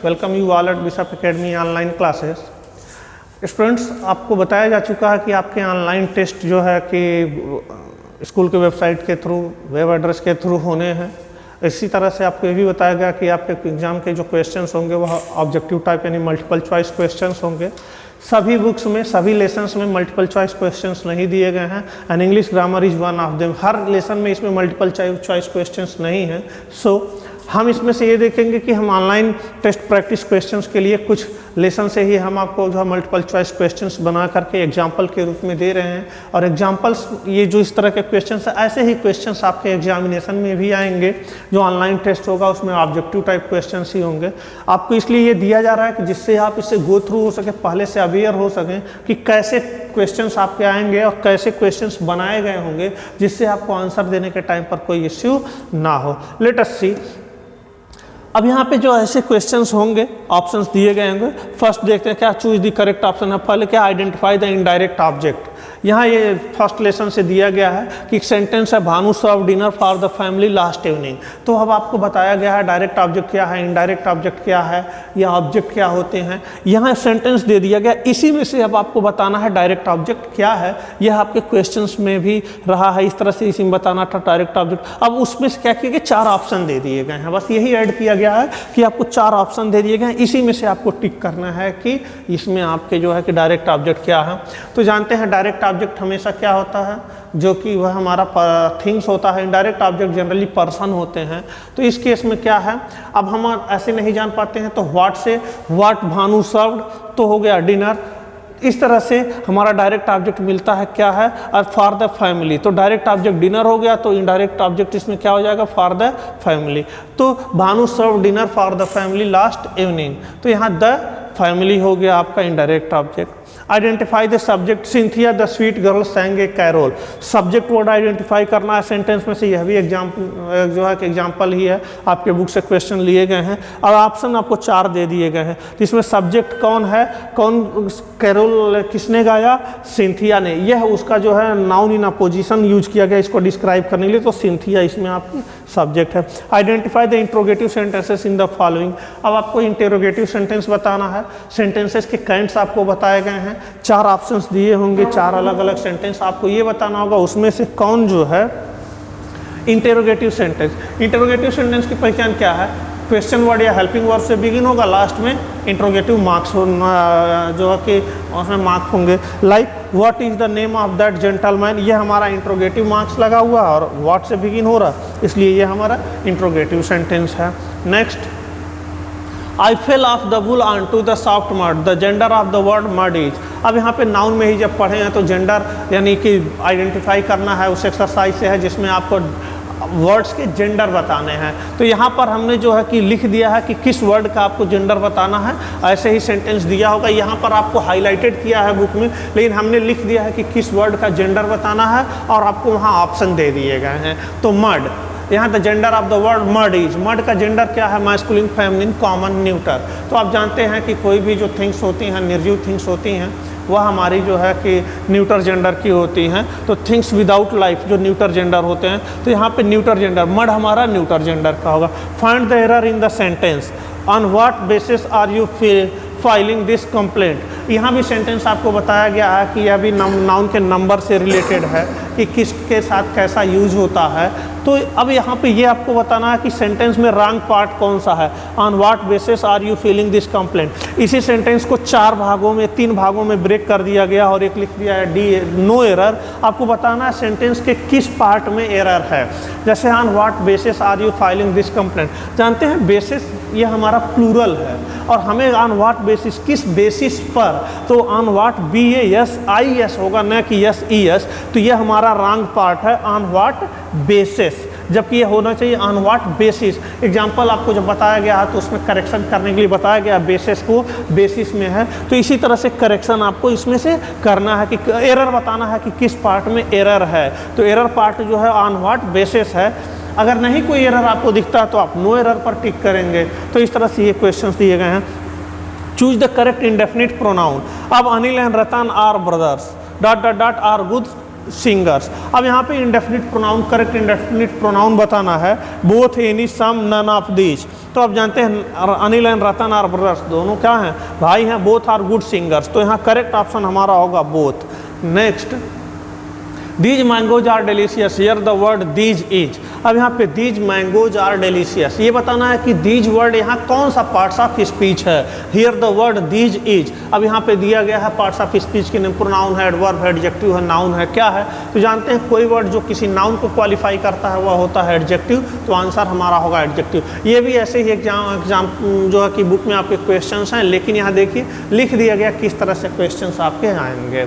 Welcome you all at bishop academy online classes. Students, आपको बताया जा चुका है कि आपके ऑनलाइन टेस्ट जो है कि स्कूल के वेबसाइट के थ्रू, वेब एड्रेस के थ्रू होने हैं। इसी तरह से आपको ये भी बताया गया कि आपके एग्ज़ाम के जो क्वेश्चंस होंगे वह ऑब्जेक्टिव टाइप यानी मल्टीपल चॉइस क्वेश्चंस होंगे। सभी बुक्स में, सभी लेसन्स में मल्टीपल चॉइस क्वेश्चंस नहीं दिए गए हैं and English grammar is one of them. Her lesson में इसमें मल्टीपल चॉइस क्वेश्चंस नहीं हैं। सो हम इसमें से ये देखेंगे कि हम ऑनलाइन टेस्ट प्रैक्टिस क्वेश्चंस के लिए कुछ लेसन से ही हम आपको जो है मल्टीपल चॉइस क्वेश्चंस बना करके एग्जाम्पल के रूप में दे रहे हैं। और एग्जाम्पल्स ये जो इस तरह के क्वेश्चंस हैं, ऐसे ही क्वेश्चंस आपके एग्जामिनेशन में भी आएंगे। जो ऑनलाइन टेस्ट होगा उसमें ऑब्जेक्टिव टाइप क्वेश्चंस ही होंगे। आपको इसलिए ये दिया जा रहा है कि जिससे आप इससे गो थ्रू हो सके, पहले से अवेयर हो सकें कि कैसे क्वेश्चंस आपके आएंगे और कैसे क्वेश्चंस बनाए गए होंगे, जिससे आपको आंसर देने के टाइम पर कोई इश्यू ना हो। लेट अस सी। अब यहाँ पे जो ऐसे क्वेश्चंस होंगे, ऑप्शंस दिए गए होंगे। फर्स्ट देखते हैं क्या चूज द करेक्ट ऑप्शन है। पहले क्या, आइडेंटिफाई द इनडायरेक्ट ऑब्जेक्ट। यहाँ ये फर्स्ट लेसन से दिया गया है कि एक सेंटेंस है, Bhanu serve dinner for the family last evening. तो अब आपको बताया गया है डायरेक्ट ऑब्जेक्ट क्या है, इनडायरेक्ट ऑब्जेक्ट क्या है, या ऑब्जेक्ट क्या होते हैं। यहाँ सेंटेंस दे दिया गया, इसी में से अब आपको बताना है डायरेक्ट ऑब्जेक्ट क्या है। यह आपके क्वेश्चंस में भी रहा है, इस तरह से इसी में बताना था डायरेक्ट ऑब्जेक्ट। अब उसमें से क्या किया गया, 4 ऑप्शन दे दिए गए हैं। बस यही ऐड किया गया है कि आपको 4 ऑप्शन दे दिए गए हैं, इसी में से आपको टिक करना है कि इसमें आपके जो है कि डायरेक्ट ऑब्जेक्ट क्या है। तो जानते हैं डायरेक्ट ऑब्जेक्ट हमेशा क्या होता है, जो कि वह हमारा थिंग्स होता है। इनडायरेक्ट ऑब्जेक्ट जनरली पर्सन होते हैं। तो इस केस में क्या है, अब हम ऐसे नहीं जान पाते हैं तो व्हाट से, व्हाट भानु सर्व्ड तो हो गया डिनर। इस तरह से हमारा डायरेक्ट ऑब्जेक्ट मिलता है क्या है, और फॉर द फैमिली। तो डायरेक्ट ऑब्जेक्ट डिनर हो गया, तो इनडायरेक्ट ऑब्जेक्ट इसमें क्या हो जाएगा, फॉर द फैमिली। तो Bhanu serve dinner for the family last evening, तो यहाँ द फैमिली हो गया आपका indirect object. Identify the subject, Cynthia the sweet girl sang a carol. Subject word identify करना है सेंटेंस में से। यह भी जो है कि एग्जाम्पल ही है, आपके बुक से क्वेश्चन लिए गए हैं। और ऑप्शन आपको 4 दे दिए गए हैं। तो इसमें सब्जेक्ट कौन है, कौन कैरोल किसने गाया, सिंथिया ने। यह उसका जो है नाउन इन अपोजिशन यूज किया गया इसको डिस्क्राइब करने के लिए, तो सिंथिया इसमें आपकी सब्जेक्ट है। Identify the interrogative sentences in the following. अब आपको इंटेरोगेटिव सेंटेंस बताना है। सेंटेंसेस के काइंड्स आपको बताए गए हैं, 4 ऑप्शंस दिए होंगे, 4 अलग अलग सेंटेंस आपको ये बताना होगा उसमें से कौन जो है इंटेरोगेटिव सेंटेंस। इंटेरोगेटिव सेंटेंस की पहचान क्या है, क्वेश्चन वर्ड या हेल्पिंग वर्ड से बिगिन होगा, लास्ट में इंट्रोगेटिव मार्क्स जो है कि उसमें मार्क होंगे। Like what is the name of that gentleman, ये हमारा इंट्रोगेटिव मार्क्स लगा हुआ है और व्हाट से बिगिन हो रहा, इसलिए ये हमारा इंट्रोगेटिव सेंटेंस है। Next, I fell off the bull onto the soft mud. The gender of the word mud is. अब यहाँ पे नाउन में ही जब पढ़े हैं तो जेंडर यानी कि आइडेंटिफाई करना है, उस एक्सरसाइज से है जिसमें आपको वर्ड्स के जेंडर बताने हैं। तो यहाँ पर हमने जो है कि लिख दिया है कि किस वर्ड का आपको जेंडर बताना है। ऐसे ही सेंटेंस दिया होगा, यहाँ पर आपको हाईलाइटेड किया है बुक में, लेकिन हमने लिख दिया है कि किस वर्ड का जेंडर बताना है और आपको वहाँ ऑप्शन दे दिए गए हैं। तो मड, यहाँ the gender of the word mud is. Mud का जेंडर क्या है, मैस्कुलिन, फेमिनिन, कॉमन, न्यूटर। तो आप जानते हैं कि कोई भी जो थिंग्स होती हैं, निर्जीव थिंग्स होती हैं, वह हमारी जो है कि न्यूटर जेंडर की होती हैं। तो थिंग्स विदाउट लाइफ जो न्यूटर जेंडर होते हैं, तो यहाँ पे न्यूटर जेंडर, मड हमारा न्यूटर जेंडर का होगा। Find the error in the sentence, on what basis are you filing this complaint. यहाँ भी सेंटेंस आपको बताया गया है कि यह भी नाउन के नंबर से रिलेटेड है कि किसके साथ कैसा यूज होता है। तो अब यहाँ पे ये आपको बताना है कि सेंटेंस में रॉन्ग पार्ट कौन सा है, on what basis are you feeling this complaint. इसी सेंटेंस को 4 भागों में, 3 भागों में ब्रेक कर दिया गया और एक लिख दिया है डी, नो एरर। आपको बताना है सेंटेंस के किस पार्ट में एरर है। जैसे on what basis are you filing this complaint, जानते हैं बेसिस ये हमारा प्लूरल है और हमें ऑन व्हाट बेसिस, किस बेसिस पर, तो ऑन व्हाट BASIS होगा, न कि SES। तो ये हमारा रॉन्ग पार्ट है, ऑन व्हाट बेसिस, जबकि ये होना चाहिए ऑन व्हाट बेसिस। एग्जाम्पल आपको जब बताया गया है तो उसमें करेक्शन करने के लिए बताया गया, बेसिस को बेसिस में है, तो इसी तरह से करेक्शन आपको इसमें से करना है कि एरर बताना है कि किस पार्ट में एरर है। तो एरर पार्ट जो है ऑन व्हाट बेसिस है। अगर नहीं कोई एरर आपको दिखता है तो आप नो एरर पर टिक करेंगे। तो इस तरह से ये क्वेश्चंस दिए गए हैं। Choose the correct indefinite pronoun. अब Anil and Ratan are brothers dot dot dot are good singers. अब यहाँ पे indefinite pronoun, correct indefinite pronoun बताना है, both, any, some, none of these. तो आप जानते हैं Anil and Ratan are brothers, दोनों क्या हैं, भाई हैं, बोथ आर गुड सिंगर्स। तो यहाँ करेक्ट ऑप्शन हमारा होगा both. Next, these mangoes are delicious, here the word these is. अब यहाँ पे दीज मैंगोज आर डिलीशियस, ये बताना है कि दीज वर्ड यहाँ कौन सा पार्ट्स ऑफ स्पीच है। Here the word these is, अब यहाँ पे दिया गया है पार्ट्स ऑफ स्पीच के, प्रोनाउन है, एडवर्ब है, एडजेक्टिव है, नाउन है, क्या है। तो जानते हैं कोई वर्ड जो किसी नाउन को क्वालिफाई करता है वह होता है एडजेक्टिव, तो आंसर हमारा होगा एडजेक्टिव। ये भी ऐसे ही एग्जाम जो है कि बुक में आपके क्वेश्चन हैं, लेकिन यहाँ देखिए लिख दिया गया किस तरह से क्वेश्चन आपके आएंगे।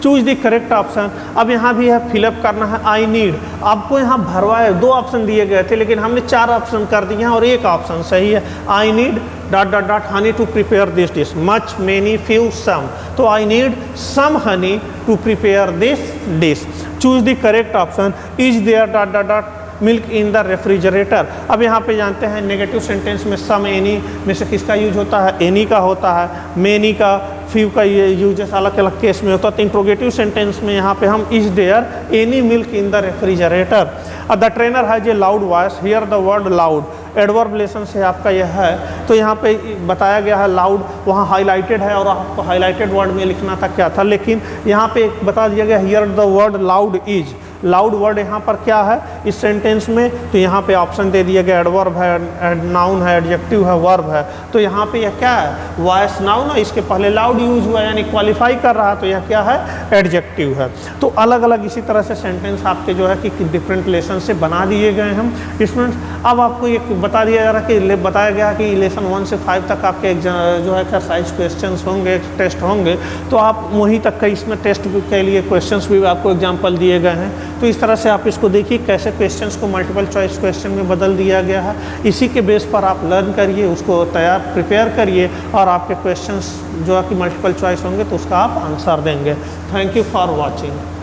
Choose the correct option. अब यहाँ भी है फिलअप करना है आई नीड, आपको यहाँ भरवाए 2 ऑप्शन दिए गए थे लेकिन हमने 4 ऑप्शन कर दिए हैं और 1 ऑप्शन सही है। I need dot dot dot honey to prepare this dish, much, many, few, some. तो I need some honey to prepare this dish. Choose the correct option. Is there dot dot dot milk in the refrigerator. अब यहाँ पे जानते हैं negative sentence में सम, any में से किसका यूज होता है, एनी का होता है, मेनी का, फ्यू का ये यूजेस अलग अलग केस में होता है। तो इंट्रोगेटिव सेंटेंस में यहाँ पे हम is there any milk in the refrigerator. The trainer has a loud voice, here the word loud, adverb relation से आपका यह है। तो यहाँ पे बताया गया है लाउड, वहाँ हाईलाइटेड है और आपको हाईलाइटेड वर्ड में लिखना था क्या था, लेकिन यहाँ पे बता दिया गया here the word loud is. Loud word यहाँ पर क्या है इस सेंटेंस में, तो यहाँ पे ऑप्शन दे दिया गया एडवर्ब है, नाउन है, एडजेक्टिव है, वर्ब है। तो यहाँ पे यह क्या है, वॉइस नाउन है, इसके पहले लाउड यूज हुआ यानी क्वालिफाई कर रहा, तो यह क्या है, एडजेक्टिव है। तो अलग अलग इसी तरह से सेंटेंस आपके जो है कि डिफरेंट लेसन से बना दिए गए हैं स्टूडेंट्स। अब आपको ये बता दिया जा रहा है कि बताया गया कि लेसन 1 से 5 तक आपके जो है एक्सरसाइज क्वेश्चन होंगे, टेस्ट होंगे, तो आप वहीं तक का इसमें टेस्ट के लिए क्वेश्चन भी आपको एग्जाम्पल दिए गए हैं। तो इस तरह से आप इसको देखिए कैसे क्वेश्चंस को मल्टीपल चॉइस क्वेश्चन में बदल दिया गया है। इसी के बेस पर आप लर्न करिए, उसको प्रिपेयर करिए और आपके क्वेश्चंस जो है कि मल्टीपल चॉइस होंगे तो उसका आप आंसर देंगे। Thank you for watching.